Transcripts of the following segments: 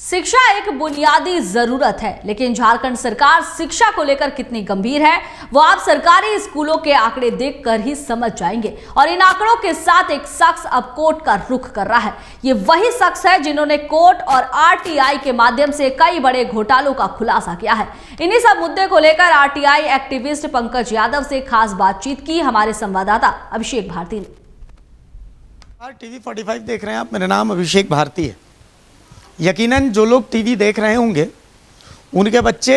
शिक्षा एक बुनियादी जरूरत है, लेकिन झारखंड सरकार शिक्षा को लेकर कितनी गंभीर है वो आप सरकारी स्कूलों के आंकड़े देखकर ही समझ जाएंगे। और इन आंकड़ों के साथ एक शख्स अब कोर्ट का रुख कर रहा है। ये वही शख्स है जिन्होंने कोर्ट और आरटीआई के माध्यम से कई बड़े घोटालों का खुलासा किया है। इन्हीं सब मुद्दे को लेकर आरटीआई एक्टिविस्ट पंकज यादव से खास बातचीत की हमारे संवाददाता अभिषेक भारती ने। टीवी 45 देख रहे हैं आप। मेरा नाम अभिषेक भारती है। यकीनन जो लोग टीवी देख रहे होंगे उनके बच्चे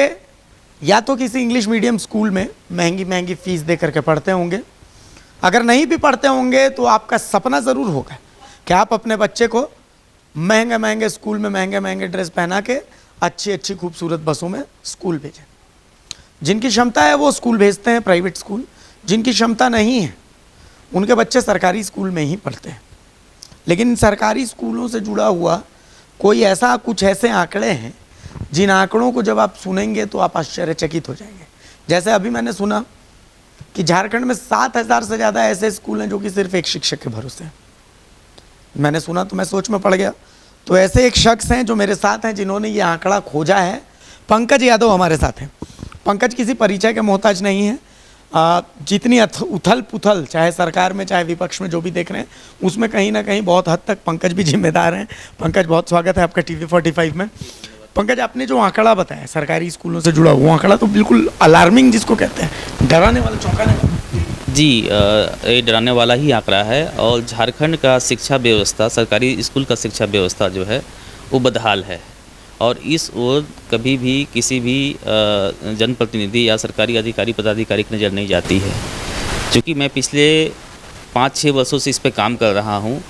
या तो किसी इंग्लिश मीडियम स्कूल में महंगी महंगी फीस दे करके पढ़ते होंगे। अगर नहीं भी पढ़ते होंगे तो आपका सपना ज़रूर होगा कि आप अपने बच्चे को महंगे महंगे स्कूल में महंगे महंगे ड्रेस पहना के अच्छी अच्छी खूबसूरत बसों में स्कूल भेजें। जिनकी क्षमता है वो स्कूल भेजते हैं, प्राइवेट स्कूल। जिनकी क्षमता नहीं है उनके बच्चे सरकारी स्कूल में ही पढ़ते हैं। लेकिन सरकारी स्कूलों से जुड़ा हुआ कुछ ऐसे आंकड़े हैं जिन आंकड़ों को जब आप सुनेंगे तो आप आश्चर्यचकित हो जाएंगे। जैसे अभी मैंने सुना कि झारखंड में 7,000 से ज़्यादा ऐसे स्कूल हैं जो कि सिर्फ एक शिक्षक के भरोसे हैं। मैंने सुना तो मैं सोच में पड़ गया। तो ऐसे एक शख्स हैं जो मेरे साथ हैं जिन्होंने ये आंकड़ा खोजा है। पंकज यादव हमारे साथ हैं। पंकज किसी परिचय के मोहताज नहीं है। जितनी उथल पुथल चाहे सरकार में चाहे विपक्ष में जो भी देख रहे हैं उसमें कहीं ना कहीं बहुत हद तक पंकज भी जिम्मेदार हैं। पंकज, बहुत स्वागत है आपका टीवी 45 में। पंकज, आपने जो आंकड़ा बताया सरकारी स्कूलों से जुड़ा वो आंकड़ा तो बिल्कुल अलार्मिंग जिसको कहते हैं, डराने वाला, चौंकाने वाला। जी, ये डराने वाला ही आंकड़ा है। और झारखंड का शिक्षा व्यवस्था, सरकारी स्कूल का शिक्षा व्यवस्था जो है वो बदहाल है। और इस ओर कभी भी किसी भी जनप्रतिनिधि या सरकारी अधिकारी पदाधिकारी की नज़र नहीं जाती है। क्योंकि मैं पिछले 5-6 वर्षों से इस पे काम कर रहा हूँ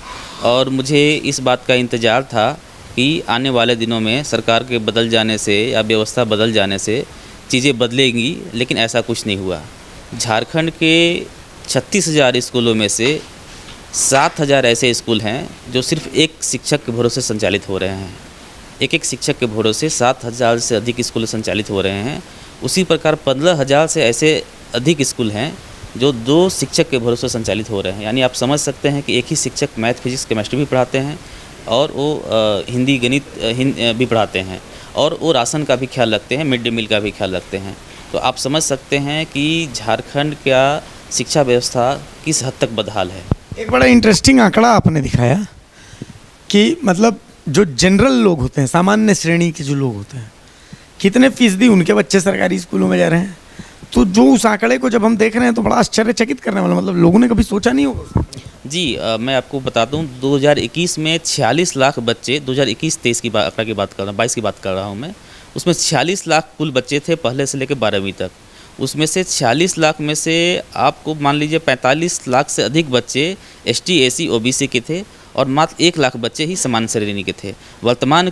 और मुझे इस बात का इंतज़ार था कि आने वाले दिनों में सरकार के बदल जाने से या व्यवस्था बदल जाने से चीज़ें बदलेंगी, लेकिन ऐसा कुछ नहीं हुआ। झारखंड के 36,000 स्कूलों में से 7,000 ऐसे स्कूल हैं जो सिर्फ एक शिक्षक के भरोसे संचालित हो रहे हैं। एक शिक्षक के भरोसे 7,000 से अधिक स्कूल संचालित हो रहे हैं। उसी प्रकार 15,000 से ऐसे अधिक स्कूल हैं जो 2 शिक्षक के भरोसे संचालित हो रहे हैं। यानी आप समझ सकते हैं कि एक ही शिक्षक मैथ, फिजिक्स, केमिस्ट्री भी पढ़ाते हैं और वो हिंदी, गणित भी पढ़ाते हैं और वो राशन का भी ख्याल रखते हैं, मिड डे मील का भी ख्याल रखते हैं। तो आप समझ सकते हैं कि झारखंड का शिक्षा व्यवस्था किस हद तक बदहाल है। एक बड़ा इंटरेस्टिंग आंकड़ा आपने दिखाया कि मतलब जो जनरल लोग होते हैं, सामान्य श्रेणी के जो लोग होते हैं, कितने फीसदी उनके बच्चे सरकारी स्कूलों में जा रहे हैं। तो जो उस आंकड़े को जब हम देख रहे हैं तो बड़ा आश्चर्यचकित करने वाला, मतलब लोगों ने कभी सोचा नहीं होगा। जी, मैं आपको बता दूं 2021 में 46 लाख बच्चे, 2021-23 की आंकड़ा की बात कर रहा हूँ, 22 की बात कर रहा हूँ मैं। उसमें 46 लाख कुल बच्चे थे पहले से लेकर 12वीं तक। उसमें से 46 लाख में से आपको मान लीजिए 45 लाख से अधिक बच्चे ST, SC, OBC के थे और मात्र 1 लाख बच्चे ही सामान्य श्रेणी के थे। वर्तमान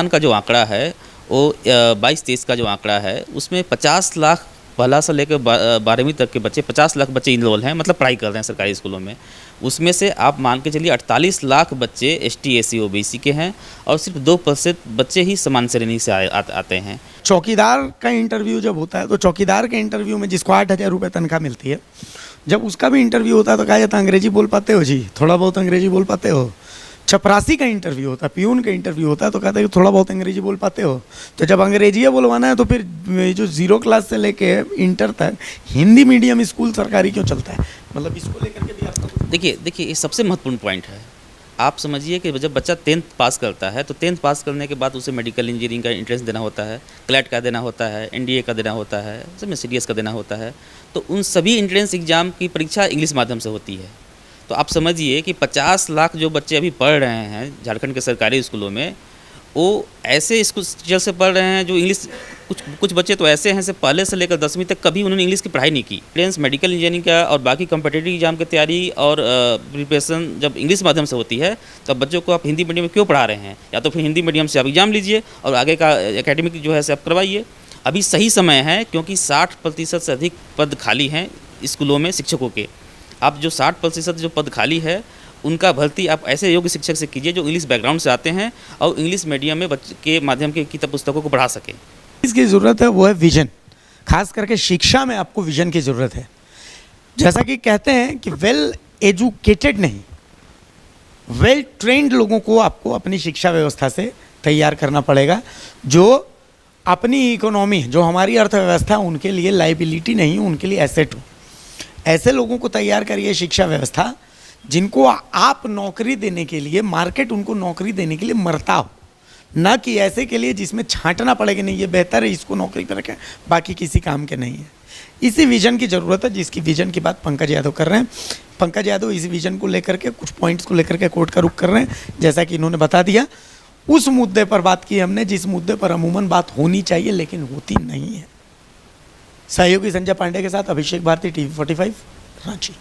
का जो आंकड़ा है वो 22-23 का जो आंकड़ा है उसमें 50 लाख पहला से लेकर 12वीं तक के बच्चे, 50 लाख बच्चे इनरोल हैं, मतलब पढ़ाई कर रहे हैं सरकारी स्कूलों में। उसमें से आप मान के चलिए 48 लाख बच्चे ST, SC, OBC के हैं और सिर्फ 2% बच्चे ही सामान्य श्रेणी से आते हैं। चौकीदार का इंटरव्यू जब होता है तो चौकीदार के इंटरव्यू में जिसको 8,000 रुपये तनख्वाह मिलती है, जब उसका भी इंटरव्यू होता है तो कहा जाता है अंग्रेजी बोल पाते हो जी, थोड़ा बहुत अंग्रेजी बोल पाते हो। चपरासी का इंटरव्यू होता है, पियून का इंटरव्यू होता है तो कहते हैं कि थोड़ा बहुत अंग्रेजी बोल पाते हो। तो जब अंग्रेजी बोलवाना है तो फिर जो 0 क्लास से लेके इंटर तक हिंदी मीडियम स्कूल सरकारी क्यों चलता है? मतलब इसको लेकर के भी आपका देखिए ये सबसे महत्वपूर्ण पॉइंट है। आप समझिए कि जब बच्चा 10th पास करता है तो 10th पास करने के बाद उसे मेडिकल इंजीनियरिंग का एंट्रेंस देना होता है, क्लैट का देना होता है, NDA का देना होता है, सब CDS का देना होता है। तो उन सभी एंट्रेंस एग्ज़ाम की परीक्षा इंग्लिश माध्यम से होती है। तो आप समझिए कि 50 लाख जो बच्चे अभी पढ़ रहे हैं झारखंड के सरकारी स्कूलों में, वो ऐसे स्कूल टीचर से पढ़ रहे हैं जो इंग्लिश, कुछ बच्चे तो ऐसे हैं से पहले से लेकर 10वीं तक कभी उन्होंने इंग्लिश की पढ़ाई नहीं की। एंट्रेंस, मेडिकल इंजीनियरिंग का और बाकी कॉम्पिटिटिव एग्जाम की तैयारी और प्रिपरेशन जब इंग्लिश माध्यम से होती है तब बच्चों को आप हिंदी मीडियम में क्यों पढ़ा रहे हैं? या तो फिर हिंदी मीडियम से आप एग्जाम लीजिए और आगे का एकेडमिक जो है से आप करवाइए। अभी सही समय है क्योंकि 60% से अधिक पद खाली हैं स्कूलों में शिक्षकों के। आप जो 60% जो पद खाली है उनका भर्ती आप ऐसे योग्य शिक्षक से कीजिए जो इंग्लिश बैकग्राउंड से आते हैं और इंग्लिश मीडियम में बच्चे के माध्यम के किताब पुस्तकों को पढ़ा सकें। इसकी ज़रूरत है वो है विजन। खास करके शिक्षा में आपको विजन की ज़रूरत है। जैसा कि कहते हैं कि वेल एजुकेटेड नहीं, वेल ट्रेंड लोगों को आपको अपनी शिक्षा व्यवस्था से तैयार करना पड़ेगा जो अपनी इकोनॉमी, जो हमारी अर्थव्यवस्था उनके लिए लाइबिलिटी नहीं, उनके लिए एसेट हो। ऐसे लोगों को तैयार करिए शिक्षा व्यवस्था जिनको आप नौकरी देने के लिए, मार्केट उनको नौकरी देने के लिए मरता हो, ना कि ऐसे के लिए जिसमें छांटना पड़ेगा नहीं ये बेहतर है इसको नौकरी पर रखें, बाकी किसी काम के नहीं है। इसी विजन की ज़रूरत है जिसकी विजन की बात पंकज यादव कर रहे हैं। पंकज यादव इस विजन को लेकर के कुछ पॉइंट्स को लेकर के कोर्ट का रुख कर रहे हैं, जैसा कि इन्होंने बता दिया। उस मुद्दे पर बात की हमने जिस मुद्दे पर अमूमन बात होनी चाहिए लेकिन होती नहीं है। सहयोगी संजय पांडे के साथ अभिषेक भारती, TV 45, रांची।